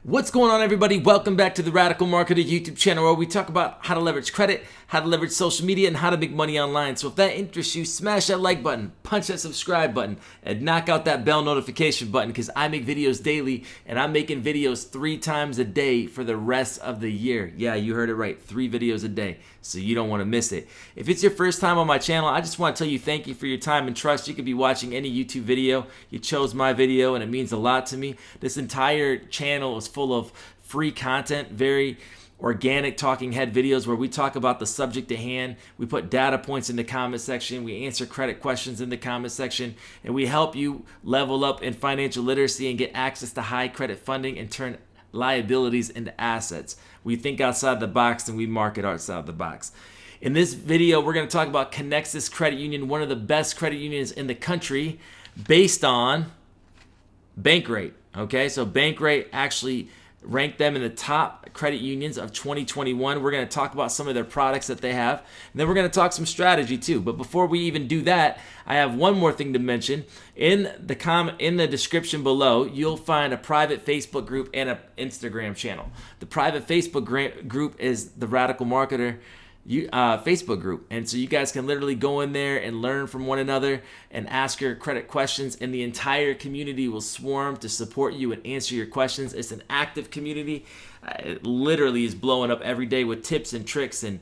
What's going on, everybody? Welcome back to the Radical Marketer YouTube channel, where we talk about how to leverage credit, how to leverage social media, and how to make money online. So if that interests you, smash that like button, punch that subscribe button, and knock out that bell notification button, because I make videos daily, and I'm making videos 3 times a day for the rest of the year. Yeah, you heard it right, 3 videos a day, so you don't want to miss it. If it's your first time on my channel, I just want to tell you thank you for your time and trust. You could be watching any YouTube video. You chose my video, and it means a lot to me. This entire channel is full of free content, very organic talking head videos where we talk about the subject at hand. We put data points in the comment section. We answer credit questions in the comment section, and we help you level up in financial literacy and get access to high credit funding and turn liabilities into assets. We think outside the box and we market outside the box. In this video, we're going to talk about Connexus Credit Union, one of the best credit unions in the country based on bank rate. Okay, so bank rate actually ranked them in the top credit unions of 2021. We're going to talk about some of their products that they have, and then we're going to talk some strategy too. But before we even do that, I have one more thing to mention. In the description below, you'll find a private Facebook group and an Instagram channel. The private Facebook group is the Radical Marketer Facebook group, and so you guys can literally go in there and learn from one another and ask your credit questions, and the entire community will swarm to support you and answer your questions. It's an active community. It literally is blowing up every day with tips and tricks and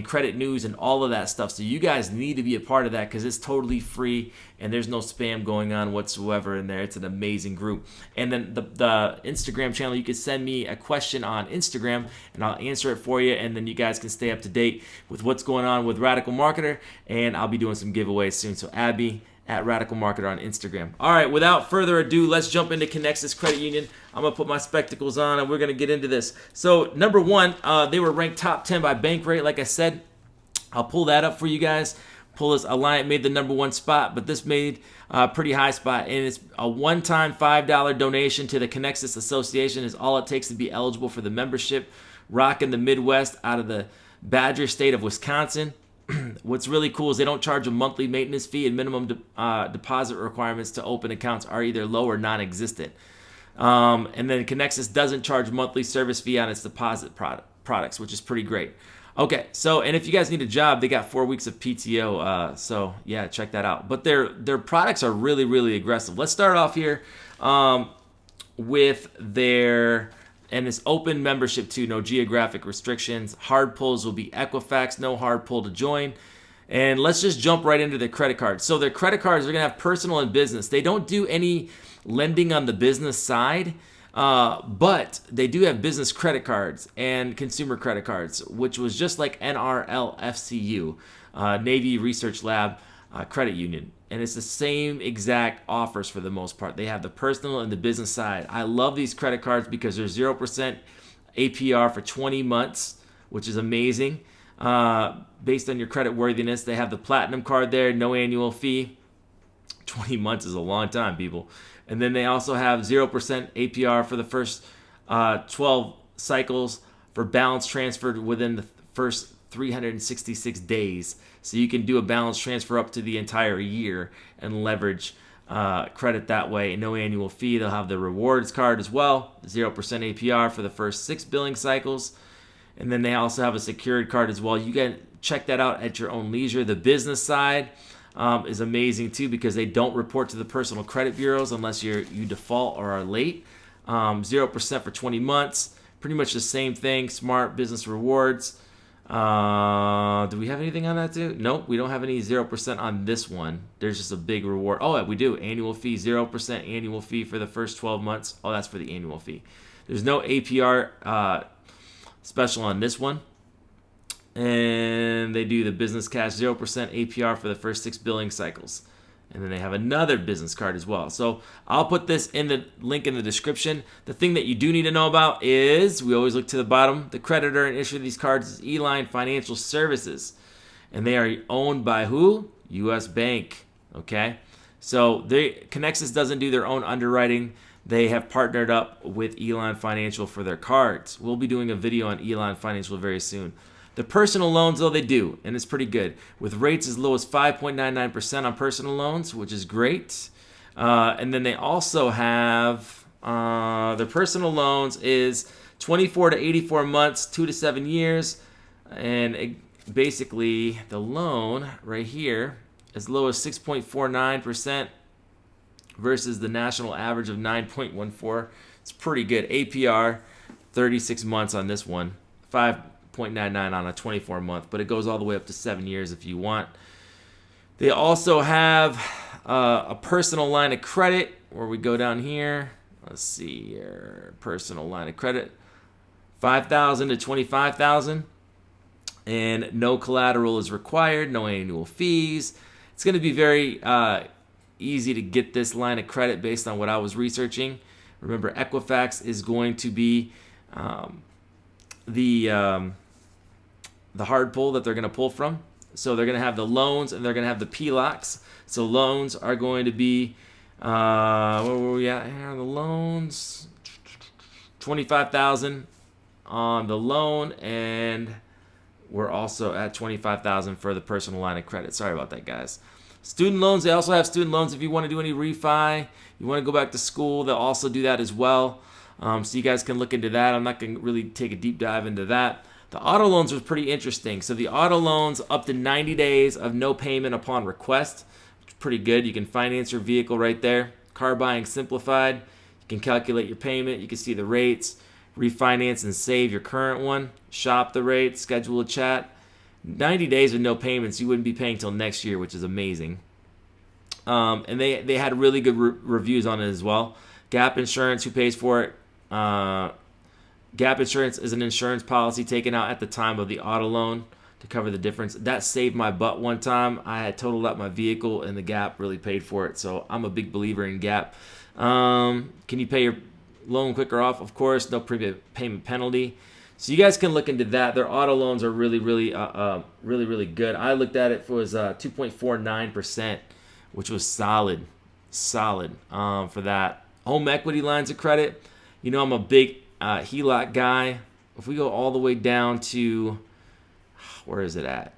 credit news and all of that stuff. So you guys need to be a part of that, because it's totally free and there's no spam going on whatsoever in there. It's an amazing group. And then the Instagram channel, you can send me a question on Instagram and I'll answer it for you, and then you guys can stay up to date with what's going on with Radical Marketer, and I'll be doing some giveaways soon. So Abby at Radical Marketer on Instagram. All right, without further ado, let's jump into Connexus Credit Union. I'm gonna put my spectacles on and we're gonna get into this. So number one, they were ranked top 10 by bank rate. Like I said, I'll pull that up for you guys. Pull this. Alliant made the number 1 spot, but this made a pretty high spot, and it's a one-time $5 donation to the Connexus Association is all it takes to be eligible for the membership. Rocking the Midwest out of the Badger state of Wisconsin. What's really cool is they don't charge a monthly maintenance fee, and minimum deposit requirements to open accounts are either low or non-existent. And then Connexus doesn't charge monthly service fee on its deposit products, which is pretty great. Okay, so, and if you guys need a job, they got 4 weeks of PTO. So yeah, check that out. But their products are really, really aggressive. Let's start off here with their, and it's open membership too, no geographic restrictions. Hard pulls will be Equifax, no hard pull to join. And let's just jump right into their credit cards. So their credit cards are gonna have personal and business. They don't do any lending on the business side, but they do have business credit cards and consumer credit cards, which was just like NRLFCU, Navy Research Lab Credit Union. And it's the same exact offers for the most part. They have the personal and the business side. I love these credit cards because they're 0% APR for 20 months, which is amazing. Based on your credit worthiness, they have the platinum card there, no annual fee. 20 months is a long time, people. And then they also have 0% APR for the first 12 cycles for balance transferred within the first 366 days. So you can do a balance transfer up to the entire year and leverage credit that way. No annual fee. They'll have the rewards card as well, 0% APR for the first 6 billing cycles. And then they also have a secured card as well. You can check that out at your own leisure. The business side is amazing too, because they don't report to the personal credit bureaus unless you default or are late. 0% for 20 months. Pretty much the same thing. Smart business rewards. Do we have anything on that too? Nope, we don't have any 0% on this one. There's just a big reward. Oh, we do. Annual fee, 0% annual fee for the first 12 months. Oh, that's for the annual fee. There's no APR special on this one. And they do the business cash, 0% APR for the first 6 billing cycles. And then they have another business card as well. So I'll put this in the link in the description. The thing that you do need to know about is, we always look to the bottom, the creditor and issuer of these cards is Eline Financial Services. And they are owned by who? U.S. Bank. Okay? So Connexus doesn't do their own underwriting. They have partnered up with Eline Financial for their cards. We'll be doing a video on Eline Financial very soon. The personal loans, though, they do, and it's pretty good, with rates as low as 5.99% on personal loans, which is great. And then they also have Their personal loans is 24 to 84 months, 2 to 7 years. And basically, the loan right here, as low as 6.49% versus the national average of 9.14. It's pretty good. APR, 36 months on this one, 5.99 on a 24-month, but it goes all the way up to 7 years if you want. They also have a personal line of credit where we go down here. Let's see here, personal line of credit, $5,000 to $25,000, and no collateral is required, no annual fees. It's going to be very easy to get this line of credit based on what I was researching. Remember, Equifax is going to be the hard pull that they're going to pull from. So they're going to have the loans and they're going to have the PLOCs. So loans are going to be, where were we at here on the loans? $25,000 on the loan, and we're also at $25,000 for the personal line of credit. Sorry about that, guys. Student loans, they also have student loans if you want to do any refi, you want to go back to school, they'll also do that as well. So you guys can look into that. I'm not going to really take a deep dive into that. The auto loans are pretty interesting. So the auto loans up to 90 days of no payment upon request, which is pretty good. You can finance your vehicle right there. Car buying simplified. You can calculate your payment. You can see the rates, refinance and save your current one, shop the rates, schedule a chat. 90 days with no payments, you wouldn't be paying till next year, which is amazing. And they had really good reviews on it as well. Gap Insurance, who pays for it? Gap Insurance is an insurance policy taken out at the time of the auto loan to cover the difference. That saved my butt one time. I had totaled up my vehicle, and the Gap really paid for it. So I'm a big believer in Gap. Can you pay your loan quicker off? Of course, no prepayment penalty. So you guys can look into that. Their auto loans are really good. I looked at it, it was 2.49%, which was solid for that. Home equity lines of credit. You know, I'm a big HELOC guy. If we go all the way down to, where is it at?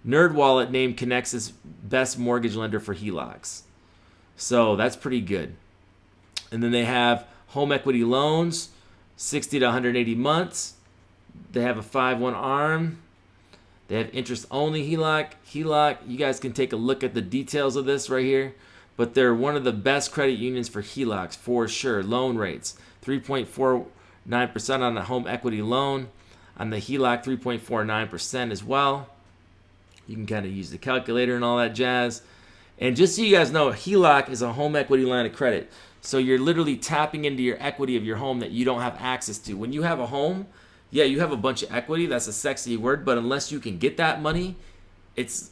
NerdWallet named Connexus best mortgage lender for HELOCs. So that's pretty good. And then they have home equity loans, 60 to 180 months. They have a 5-1 ARM. They have interest-only HELOC. You guys can take a look at the details of this right here. But they're one of the best credit unions for HELOCs, for sure. Loan rates, 3.49% on the home equity loan. On the HELOC, 3.49% as well. You can kind of use the calculator and all that jazz. And just so you guys know, HELOC is a home equity line of credit. So you're literally tapping into your equity of your home that you don't have access to. When you have a home, yeah, you have a bunch of equity. That's a sexy word, but unless you can get that money, it's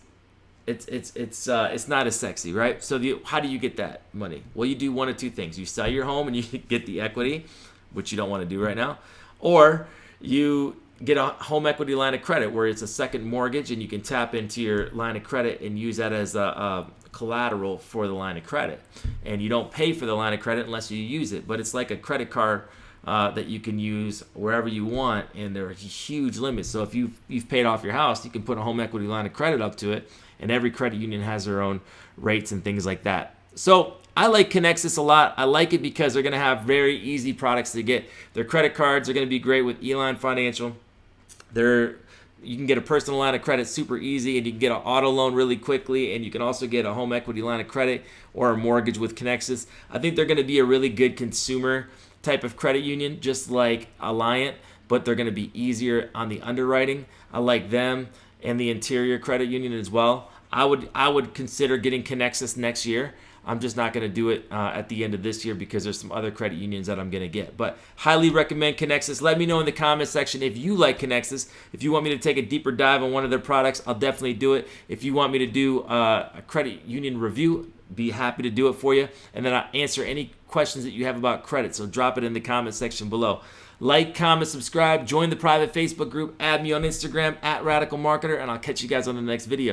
not as sexy, right? So how do you get that money? Well, you do one of two things. You sell your home and you get the equity, which you don't want to do right now, or you get a home equity line of credit where it's a second mortgage and you can tap into your line of credit and use that as a collateral for the line of credit. And you don't pay for the line of credit unless you use it, but it's like a credit card that you can use wherever you want, and there are huge limits. So if you've paid off your house, you can put a home equity line of credit up to it, and every credit union has their own rates and things like that. So I like Connexus a lot. I like it because they're going to have very easy products to get. Their credit cards are going to be great with Elan Financial. You can get a personal line of credit super easy, and you can get an auto loan really quickly, and you can also get a home equity line of credit or a mortgage with Connexus. I think they're going to be a really good consumer type of credit union, just like Alliant, but they're going to be easier on the underwriting. I like them and the Interior Credit Union as well. I would consider getting Connexus next year. I'm just not going to do it at the end of this year because there's some other credit unions that I'm going to get. But highly recommend Connexus. Let me know in the comment section if you like Connexus. If you want me to take a deeper dive on one of their products, I'll definitely do it. If you want me to do a credit union review, be happy to do it for you. And then I'll answer any questions that you have about credit. So drop it in the comment section below. Like, comment, subscribe, join the private Facebook group, add me on Instagram @RadicalMarketer, and I'll catch you guys on the next video.